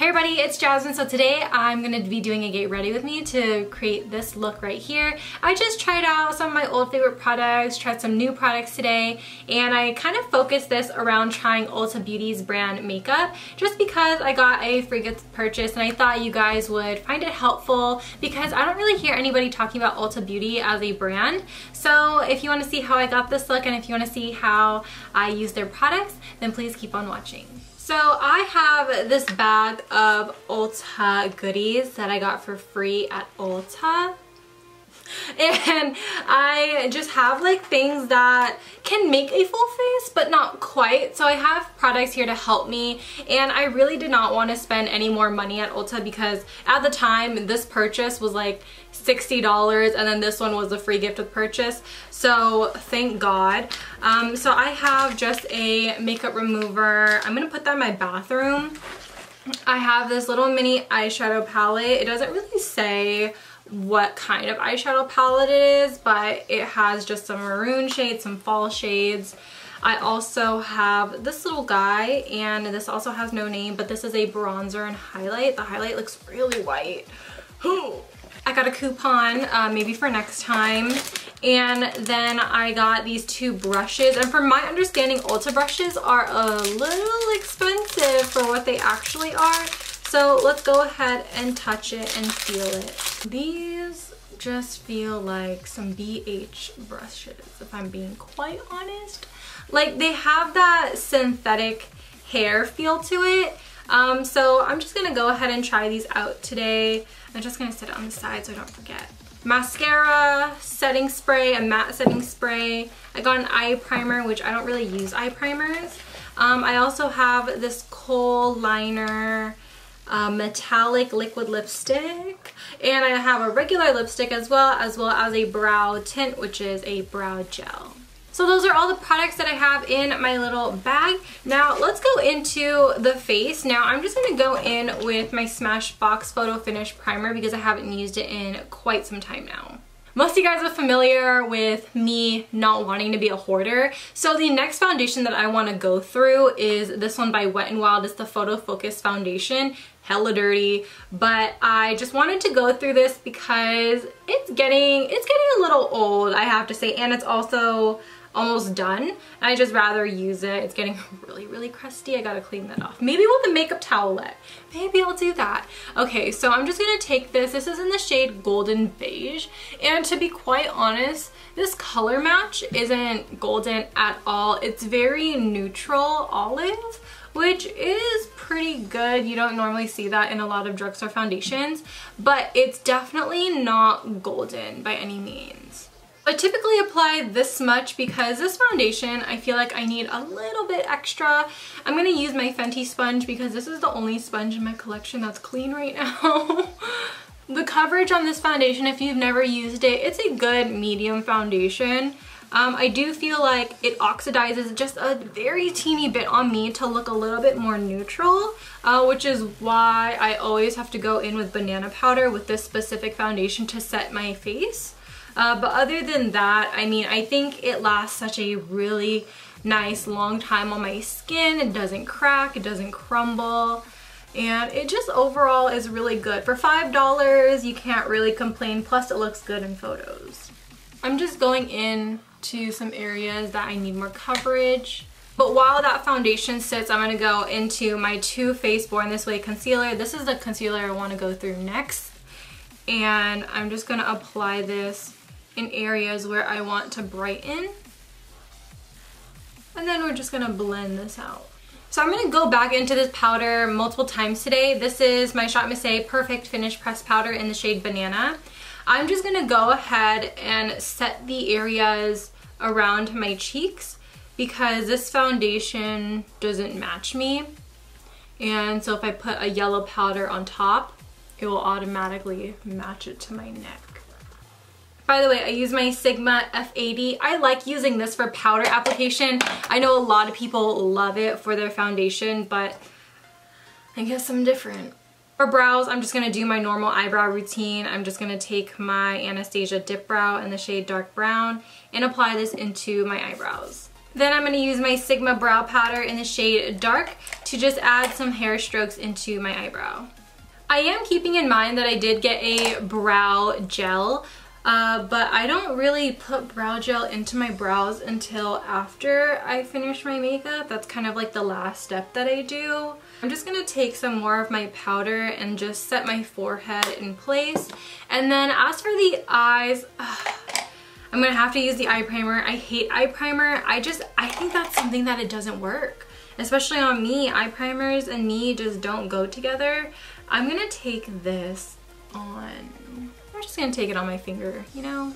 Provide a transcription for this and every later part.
Hey everybody, it's Jasmine. So today I'm going to be doing a get ready with me to create this look right here. I just tried out some of my old favorite products, tried some new products today, and I kind of focused this around trying Ulta Beauty's brand makeup just because I got a free gift purchase and I thought you guys would find it helpful because I don't really hear anybody talking about Ulta Beauty as a brand. So if you want to see how I got this look and if you want to see how I use their products, then please keep on watching. So I have this bag of Ulta goodies that I got for free at Ulta. And I just have like things that can make a full face but not quite. So I have products here to help me, and I really did not want to spend any more money at Ulta because at the time this purchase was like $60 and then this one was a free gift with purchase. So thank God. So I have just a makeup remover. I'm gonna put that in my bathroom. I have this little mini eyeshadow palette. It doesn't really say what kind of eyeshadow palette it is, but it has just some maroon shades, some fall shades. I also have this little guy, and this also has no name, but this is a bronzer and highlight. The highlight looks really white. I got a coupon, maybe for next time. And then I got these two brushes, and from my understanding, Ulta brushes are a little expensive for what they actually are. So let's go ahead and touch it and feel it. These just feel like some BH brushes, if I'm being quite honest. Like, they have that synthetic hair feel to it. So I'm just gonna go ahead and try these out today. I'm just gonna set it on the side so I don't forget. Mascara, setting spray, a matte setting spray. I got an eye primer, which I don't really use eye primers. I also have this kohl liner, metallic liquid lipstick, and I have a regular lipstick as well as a brow tint, which is a brow gel. So those are all the products that I have in my little bag. Now let's go into the face. Now I'm just going to go in with my Smashbox Photo Finish Primer because I haven't used it in quite some time now. Most of you guys are familiar with me not wanting to be a hoarder. So the next foundation that I want to go through is this one by Wet n Wild. It's the Photo Focus Foundation. Hella dirty, but I just wanted to go through this because it's getting a little old, I have to say, and it's also almost done. I just rather use it. It's getting really crusty. I gotta clean that off. Maybe with a makeup towelette. Maybe I'll do that. Okay, so I'm just gonna take this. This is in the shade Golden Beige, and to be quite honest, this color match isn't golden at all. It's very neutral olive, which is pretty good. You don't normally see that in a lot of drugstore foundations, but it's definitely not golden by any means. I typically apply this much because this foundation, I feel like I need a little bit extra. I'm gonna use my Fenty sponge because this is the only sponge in my collection that's clean right now. The coverage on this foundation, if you've never used it, it's a good medium foundation. I do feel like it oxidizes just a very teeny bit on me to look a little bit more neutral, which is why I always have to go in with banana powder with this specific foundation to set my face. But other than that, I mean, I think it lasts such a really nice long time on my skin. It doesn't crack, it doesn't crumble, and it just overall is really good. For $5, you can't really complain, plus it looks good in photos. I'm just going in to some areas that I need more coverage. But while that foundation sits, I'm going to go into my Too Faced Born This Way concealer. This is the concealer I want to go through next. And I'm just going to apply this in areas where I want to brighten. And then we're just going to blend this out. So I'm going to go back into this powder multiple times today. This is my ShopMissA Perfect Finish Pressed Powder in the shade Banana. I'm just gonna go ahead and set the areas around my cheeks because this foundation doesn't match me. And so if I put a yellow powder on top, it will automatically match it to my neck. By the way, I use my Sigma F80. I like using this for powder application. I know a lot of people love it for their foundation, but I guess I'm different. For brows, I'm just going to do my normal eyebrow routine. I'm just going to take my Anastasia Dip Brow in the shade Dark Brown and apply this into my eyebrows. Then I'm going to use my Sigma brow powder in the shade Dark to just add some hair strokes into my eyebrow. I am keeping in mind that I did get a brow gel, but I don't really put brow gel into my brows until after I finish my makeup. That's kind of like the last step that I do. I'm just going to take some more of my powder and just set my forehead in place. And then as for the eyes, I'm going to have to use the eye primer. I hate eye primer. I think that's something that it doesn't work. Especially on me, eye primers and me just don't go together. I'm going to take this on. I'm just going to take it on my finger, you know?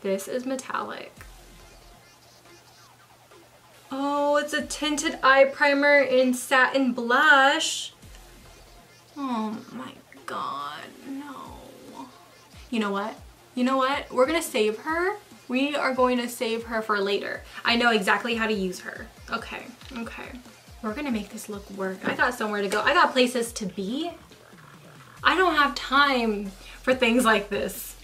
This is metallic. Oh, it's a tinted eye primer in Satin Blush. Oh my god, no. You know what? You know what? We're gonna save her. We are going to save her for later. I know exactly how to use her. Okay, okay. We're gonna make this look work. I got somewhere to go. I got places to be. I don't have time for things like this.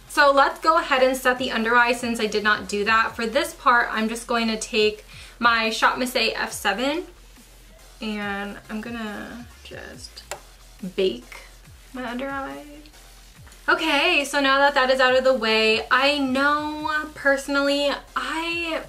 So let's go ahead and set the under eye since I did not do that. For this part, I'm just going to take my ShopMissA F7 and I'm gonna just bake my under eye. Okay, so now that that is out of the way, I know personally, I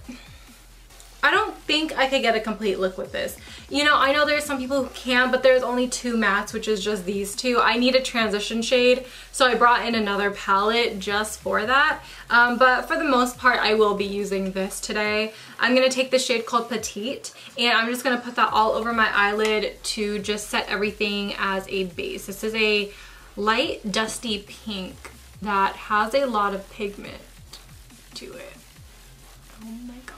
don't think I could get a complete look with this. You know, I know there's some people who can, but there's only two mattes, which is just these two. I need a transition shade, so I brought in another palette just for that. But for the most part, I will be using this today. I'm gonna take the shade called Petite, and I'm just gonna put that all over my eyelid to just set everything as a base. This is a light dusty pink that has a lot of pigment to it. Oh my god.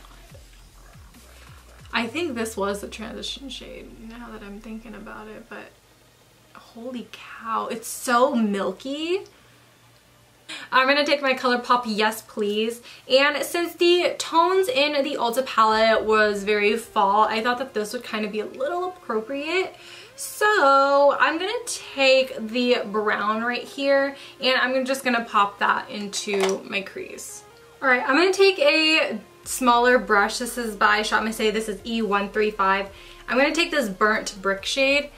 I think this was the transition shade now that I'm thinking about it, but holy cow, it's so milky. I'm gonna take my Colourpop Yes Please, and since the tones in the Ulta palette was very fall, I thought that this would kind of be a little appropriate. So I'm gonna take the brown right here and I'm just gonna pop that into my crease. All right, I'm gonna take a smaller brush. This is by ShopMissA. This is E135. I'm gonna take this burnt brick shade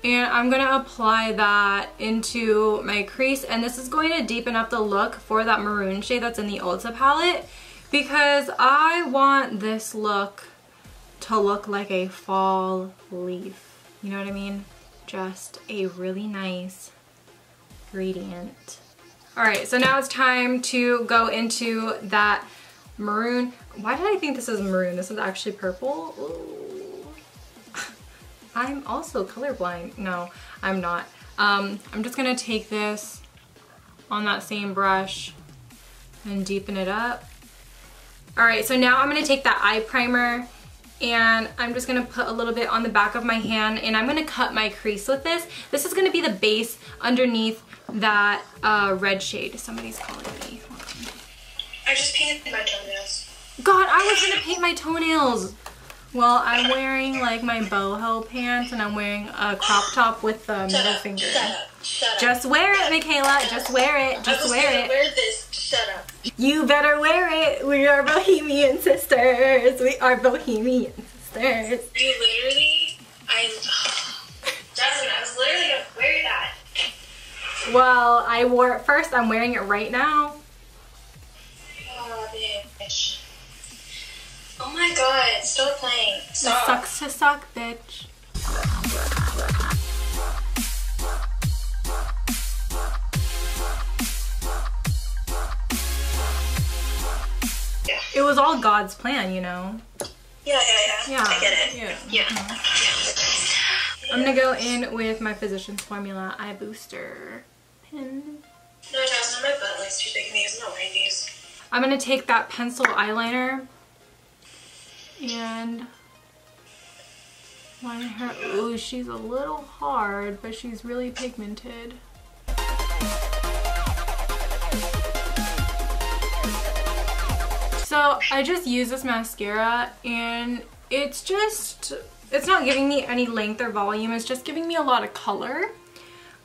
and I'm gonna apply that into my crease, and this is going to deepen up the look for that maroon shade that's in the Ulta palette because I want this look to look like a fall leaf. You know what I mean? Just a really nice gradient. All right, so now it's time to go into that maroon. Why did I think this is maroon? This is actually purple. Ooh. I'm also colorblind. No, I'm not. I'm just gonna take this on that same brush and deepen it up. All right, so now I'm gonna take that eye primer and I'm just gonna put a little bit on the back of my hand and I'm gonna cut my crease with this. This is gonna be the base underneath that red shade. Somebody's calling me. Hold on. I just painted my toenails. God, I was gonna paint my toenails. Well, I'm wearing like my boho pants and I'm wearing a crop top with the middle finger. Shut up. Just wear it, Michaela. Just wear it. Just wear it. Wear this. Shut up. You better wear it. We are Bohemian sisters. We are Bohemian sisters. You literally, Jasmine, I was literally gonna wear that. Well, I wore it first. I'm wearing it right now. Oh, bitch. Oh my god, stop playing. Stop. It sucks to suck, bitch. Yeah. It was all God's plan, you know? Yeah. I get it. Yeah. I'm gonna go in with my Physicians Formula Eye Booster pen. No, Jasmine, my butt looks too big for these. I'm not wearing these. I'm gonna take that pencil eyeliner and line her. Ooh, she's a little hard, but she's really pigmented. So I just use this mascara and it's not giving me any length or volume, it's just giving me a lot of color.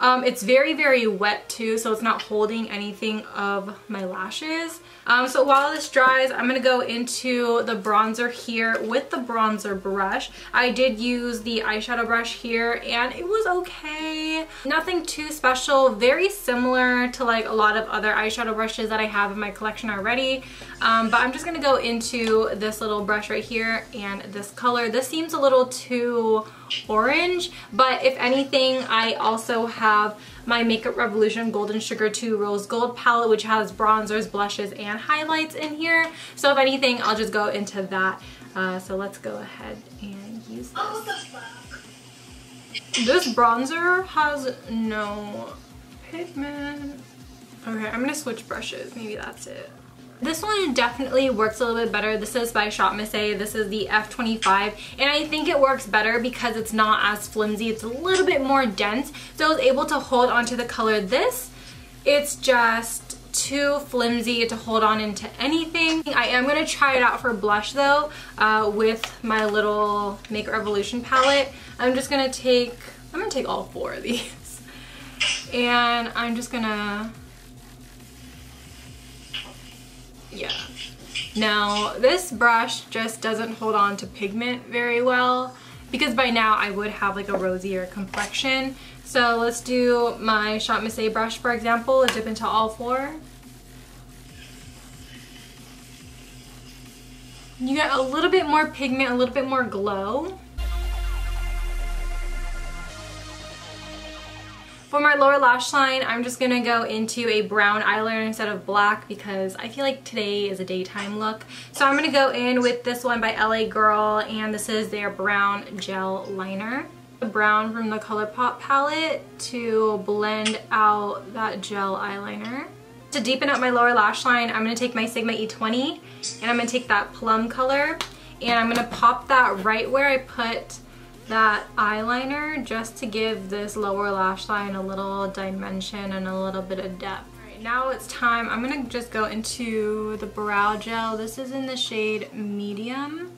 It's very, very wet too, so it's not holding anything of my lashes. So while this dries, I'm going to go into the bronzer here with the bronzer brush. I did use the eyeshadow brush here and it was okay. Nothing too special, very similar to like a lot of other eyeshadow brushes that I have in my collection already. But I'm just going to go into this little brush right here and this color. This seems a little too orange, but if anything, I also have my Makeup Revolution Golden Sugar 2 Rose Gold palette, which has bronzers, blushes, and highlights in here. So if anything, I'll just go into that. So let's go ahead and use this. Oh, what the fuck? This bronzer has no pigment. Okay, I'm gonna switch brushes. Maybe that's it. This one definitely works a little bit better. This is by ShopMissA. This is the F25, and I think it works better because it's not as flimsy. It's a little bit more dense, so I was able to hold onto the color. This, it's just too flimsy to hold on into anything. I am going to try it out for blush though with my little Makeup Revolution palette. I'm going to take all 4 of these, and I'm just gonna, yeah. Now this brush just doesn't hold on to pigment very well because by now I would have like a rosier complexion. So let's do my ShopMissA brush, for example, dip into all 4. You get a little bit more pigment, a little bit more glow. For my lower lash line, I'm just gonna go into a brown eyeliner instead of black because I feel like today is a daytime look. So I'm gonna go in with this one by LA Girl, and this is their brown gel liner. The brown from the Colourpop palette to blend out that gel eyeliner. To deepen up my lower lash line, I'm gonna take my Sigma E20 and I'm gonna take that plum color and I'm gonna pop that right where I put that eyeliner just to give this lower lash line a little dimension and a little bit of depth. Alright, now it's time. I'm gonna just go into the brow gel. This is in the shade Medium.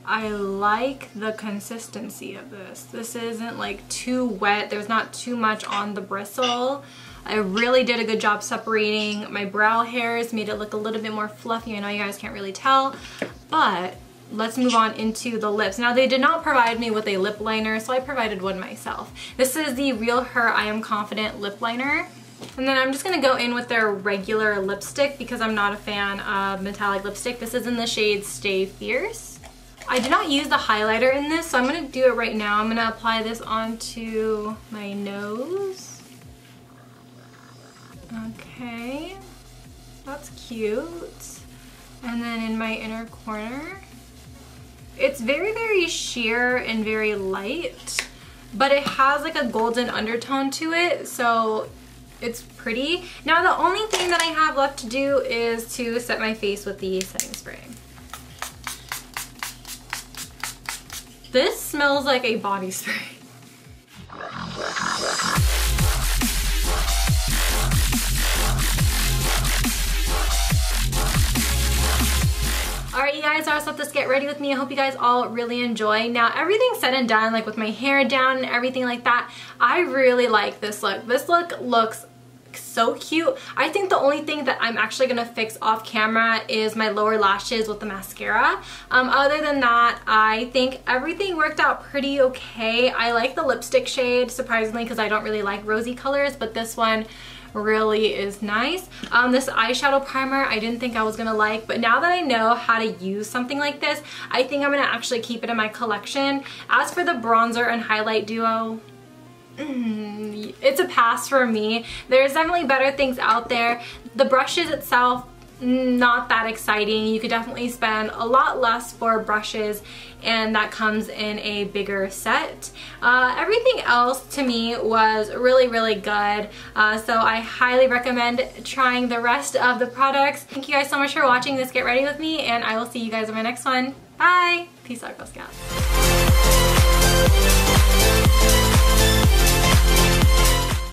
I like the consistency of this. This isn't like too wet. There's not too much on the bristle. I really did a good job separating my brow hairs, made it look a little bit more fluffy. I know you guys can't really tell, but let's move on into the lips. Now they did not provide me with a lip liner, so I provided one myself. This is the Real Her I Am Confident lip liner. And then I'm just gonna go in with their regular lipstick because I'm not a fan of metallic lipstick. This is in the shade Stay Fierce. I did not use the highlighter in this, so I'm gonna do it right now. I'm gonna apply this onto my nose. Okay, that's cute. And then in my inner corner. It's very, very sheer and very light, but it has like a golden undertone to it, so it's pretty. Now the only thing that I have left to do is to set my face with the setting spray. This smells like a body spray. Alright you guys, that's up this get ready with me. I hope you guys all really enjoy. Now everything's said and done, like with my hair down and everything like that, I really like this look. This look looks so cute. I think the only thing that I'm actually gonna fix off camera is my lower lashes with the mascara. Other than that, I think everything worked out pretty okay. I like the lipstick shade, surprisingly, because I don't really like rosy colors, but this one really is nice. This eyeshadow primer I didn't think I was gonna like, but now that I know how to use something like this, I think I'm gonna actually keep it in my collection. As for the bronzer and highlight duo, it's a pass for me. There's definitely better things out there. The brushes itself, not that exciting. You could definitely spend a lot less for brushes, and that comes in a bigger set. Everything else to me was really, really good. So I highly recommend trying the rest of the products. Thank you guys so much for watching this Get Ready With Me, and I will see you guys in my next one. Bye! Peace out, Girl Scouts.